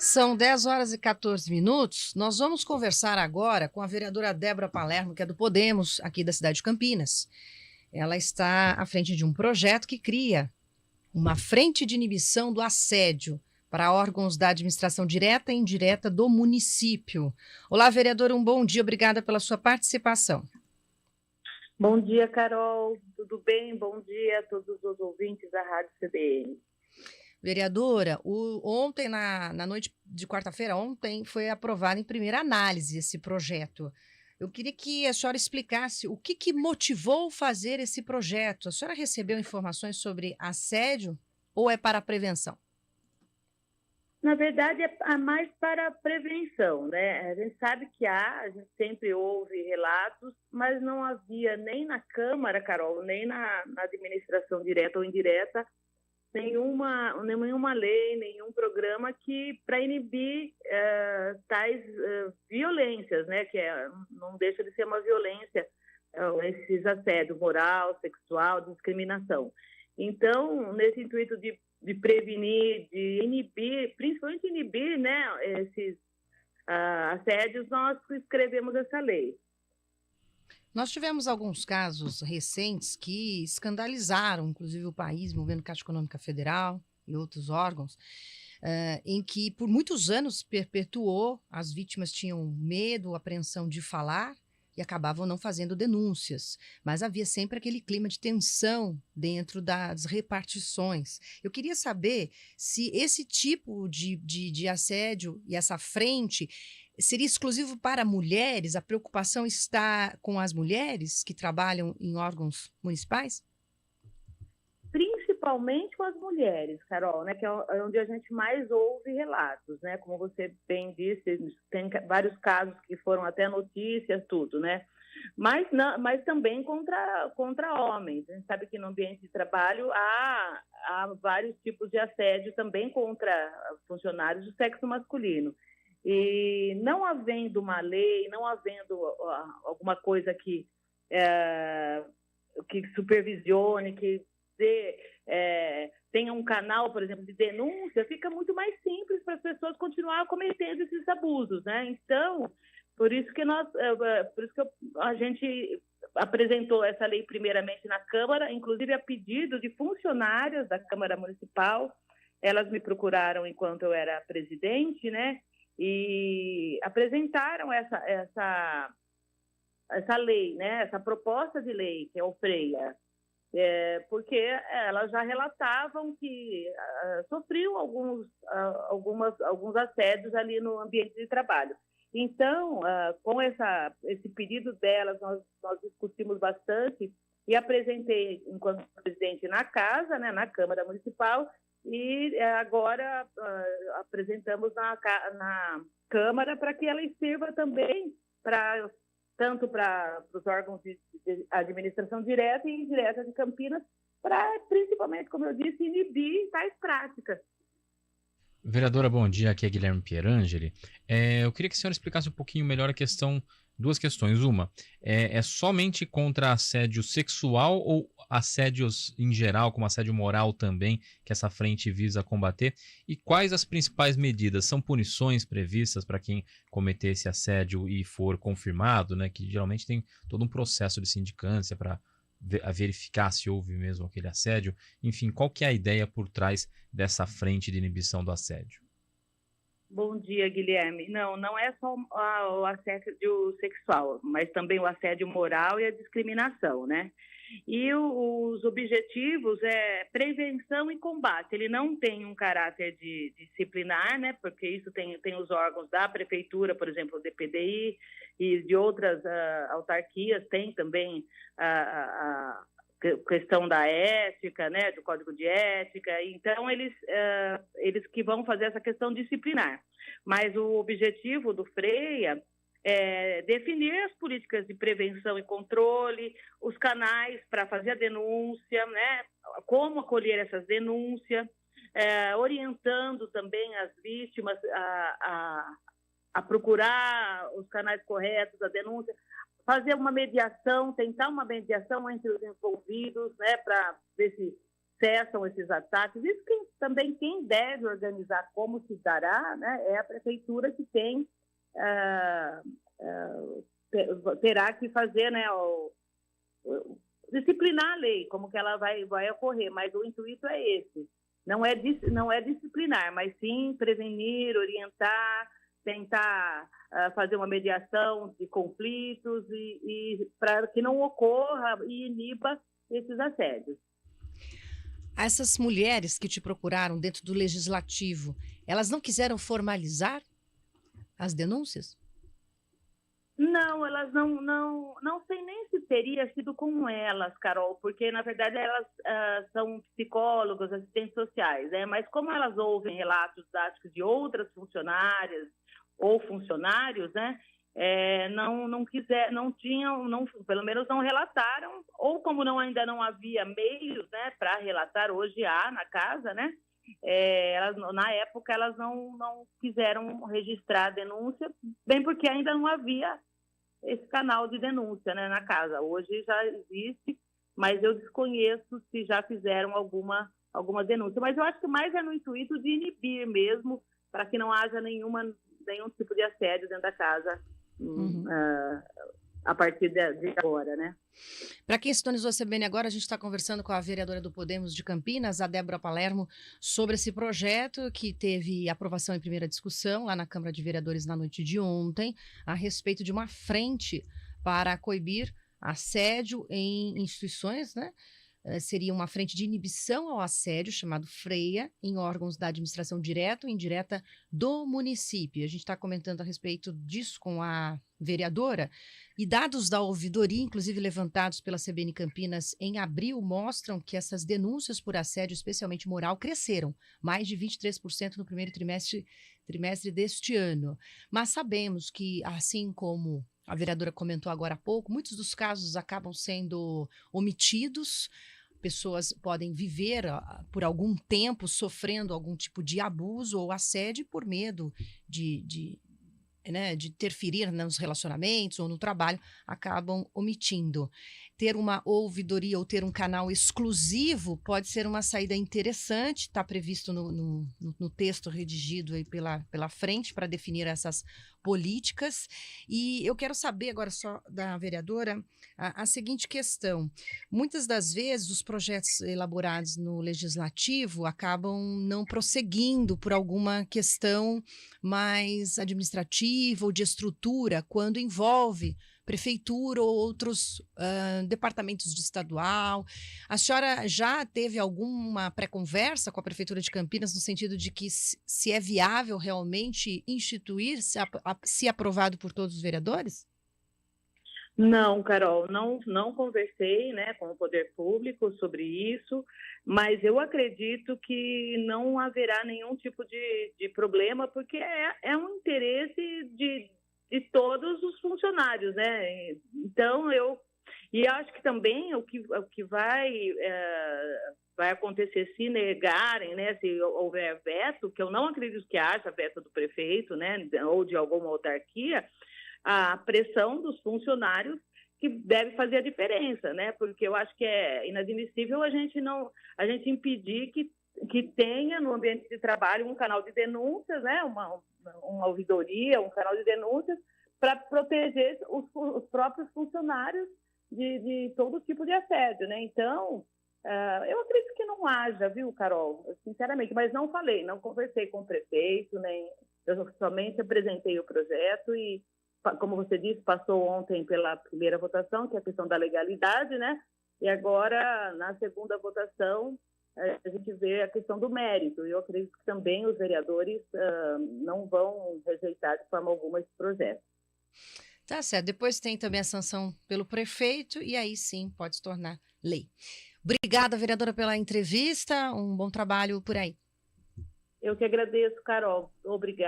São 10 horas e 14 minutos. Nós vamos conversar agora com a vereadora Débora Palermo, que é do Podemos, aqui da cidade de Campinas. Ela está à frente de um projeto que cria uma frente de inibição do assédio para órgãos da administração direta e indireta do município. Olá, vereadora, um bom dia. Obrigada pela sua participação. Bom dia, Carol. Tudo bem? Bom dia a todos os ouvintes da Rádio CBN. Vereadora, ontem, na noite de quarta-feira, foi aprovado em primeira análise esse projeto. Eu queria que a senhora explicasse o que motivou fazer esse projeto. A senhora recebeu informações sobre assédio ou é para a prevenção? Na verdade, é mais para a prevenção, né? A gente sabe que a gente sempre ouve relatos, mas não havia nem na Câmara, Carol, nem na administração direta ou indireta, nenhuma lei, nenhum programa que para inibir tais violências, né? Não deixa de ser uma violência, esses assédio moral, sexual, discriminação. Então, nesse intuito de prevenir, de inibir, principalmente inibir, né, esses assédios, nós escrevemos essa lei. Nós tivemos alguns casos recentes que escandalizaram, inclusive, o país, envolvendo Caixa Econômica Federal e outros órgãos, em que, por muitos anos, perpetuou, as vítimas tinham medo, apreensão de falar e acabavam não fazendo denúncias. Mas havia sempre aquele clima de tensão dentro das repartições. Eu queria saber se esse tipo de assédio e essa frente seria exclusivo para mulheres? A preocupação está com as mulheres que trabalham em órgãos municipais? Principalmente com as mulheres, Carol, né, que é onde a gente mais ouve relatos, né? Como você bem disse, tem vários casos que foram até notícias, tudo, né? Mas também contra homens. A gente sabe que no ambiente de trabalho há vários tipos de assédio também contra funcionários do sexo masculino. E não havendo uma lei, não havendo alguma coisa que supervisione, que tenha um canal, por exemplo, de denúncia, fica muito mais simples para as pessoas continuar cometendo esses abusos, né? Então, por isso que a gente apresentou essa lei primeiramente na Câmara, inclusive a pedido de funcionárias da Câmara Municipal. Elas me procuraram enquanto eu era presidente, né? E apresentaram essa lei, né? Essa proposta de lei, que é o FREIA, porque elas já relatavam que sofriam alguns assédios ali no ambiente de trabalho. Então, com esse pedido delas, nós discutimos bastante e apresentei enquanto presidente na casa, né, na Câmara Municipal, e agora apresentamos na Câmara para que ela sirva também tanto para os órgãos de administração direta e indireta de Campinas, para principalmente, como eu disse, inibir tais práticas. Vereadora, bom dia. Aqui é Guilherme Pierangeli. Eu queria que a senhora explicasse um pouquinho melhor duas questões. Uma, é somente contra assédio sexual ou assédios em geral, como assédio moral também, que essa frente visa combater? E quais as principais medidas? São punições previstas para quem cometer esse assédio e for confirmado, né? Que geralmente tem todo um processo de sindicância para verificar se houve mesmo aquele assédio. Enfim, qual que é a ideia por trás dessa frente de inibição do assédio? Bom dia, Guilherme. Não é só o assédio sexual, mas também o assédio moral e a discriminação, né? E os objetivos é prevenção e combate. Ele não tem um caráter disciplinar, né? Porque isso tem os órgãos da prefeitura, por exemplo, o DPDI, e de outras autarquias, tem também a questão da ética, né, do código de ética. Então eles que vão fazer essa questão disciplinar. Mas o objetivo do FREIA é definir as políticas de prevenção e controle, os canais para fazer a denúncia, né, como acolher essas denúncias, orientando também as vítimas a procurar os canais corretos da denúncia, fazer uma mediação, tentar uma mediação entre os envolvidos, né, para ver se cessam esses ataques. Isso também quem deve organizar como se dará, né, é a prefeitura que tem, terá que fazer, né, disciplinar a lei, como que ela vai ocorrer, mas o intuito é esse. Não é disciplinar, mas sim prevenir, orientar, tentar fazer uma mediação de conflitos e para que não ocorra e iniba esses assédios. Essas mulheres que te procuraram dentro do legislativo, elas não quiseram formalizar as denúncias? Não, elas não sei nem se teria sido com elas, Carol, porque, na verdade, elas são psicólogas, assistentes sociais, né? Mas como elas ouvem relatos, acho que de outras funcionárias ou funcionários, né? Pelo menos não relataram, ou como ainda não havia meios, né, para relatar, hoje há na casa, né? Na época elas não quiseram registrar a denúncia, bem porque ainda não havia esse canal de denúncia, né, na casa. Hoje já existe, mas eu desconheço se já fizeram alguma denúncia. Mas eu acho que mais é no intuito de inibir mesmo, para que não haja nenhum tipo de assédio dentro da casa a partir de agora, né? Para quem sintonizou a CBN agora, a gente está conversando com a vereadora do Podemos de Campinas, a Débora Palermo, sobre esse projeto que teve aprovação em primeira discussão lá na Câmara de Vereadores na noite de ontem, a respeito de uma frente para coibir assédio em instituições, né? Seria uma frente de inibição ao assédio, chamado FREIA, em órgãos da administração direta ou indireta do município. A gente está comentando a respeito disso com a vereadora, e dados da ouvidoria, inclusive levantados pela CBN Campinas em abril, mostram que essas denúncias por assédio, especialmente moral, cresceram mais de 23% no primeiro trimestre deste ano. Mas sabemos que, assim como a vereadora comentou agora há pouco, muitos dos casos acabam sendo omitidos. Pessoas podem viver por algum tempo sofrendo algum tipo de abuso ou assédio por medo de interferir nos relacionamentos ou no trabalho, acabam omitindo. Ter uma ouvidoria ou ter um canal exclusivo pode ser uma saída interessante, está previsto no texto redigido aí pela frente para definir essas políticas. E eu quero saber agora só da vereadora a seguinte questão. Muitas das vezes os projetos elaborados no legislativo acabam não prosseguindo por alguma questão mais administrativa ou de estrutura, quando envolve prefeitura ou outros departamentos de estadual. A senhora já teve alguma pré-conversa com a Prefeitura de Campinas no sentido de que se é viável realmente instituir, se aprovado por todos os vereadores? Não, Carol, não conversei, né, com o poder público sobre isso, mas eu acredito que não haverá nenhum tipo de problema, porque é um interesse de todos os funcionários, né? Então, eu acho que também o que vai acontecer se negarem, né, se houver veto, que eu não acredito que haja veto do prefeito, né, ou de alguma autarquia, a pressão dos funcionários que deve fazer a diferença, né? Porque eu acho que é inadmissível a gente impedir que tenha no ambiente de trabalho um canal de denúncias, né? Uma ouvidoria, um canal de denúncias para proteger os próprios funcionários de todo tipo de assédio, né? Então, eu acredito que não haja, viu, Carol? Sinceramente, mas não conversei com o prefeito, eu somente apresentei o projeto e, como você disse, passou ontem pela primeira votação, que é a questão da legalidade, né? E agora, na segunda votação, a gente vê a questão do mérito. E eu acredito que também os vereadores não vão rejeitar de forma alguma esse projeto. Tá certo. Depois tem também a sanção pelo prefeito e aí sim pode se tornar lei. Obrigada, vereadora, pela entrevista. Um bom trabalho por aí. Eu que agradeço, Carol. Obrigada.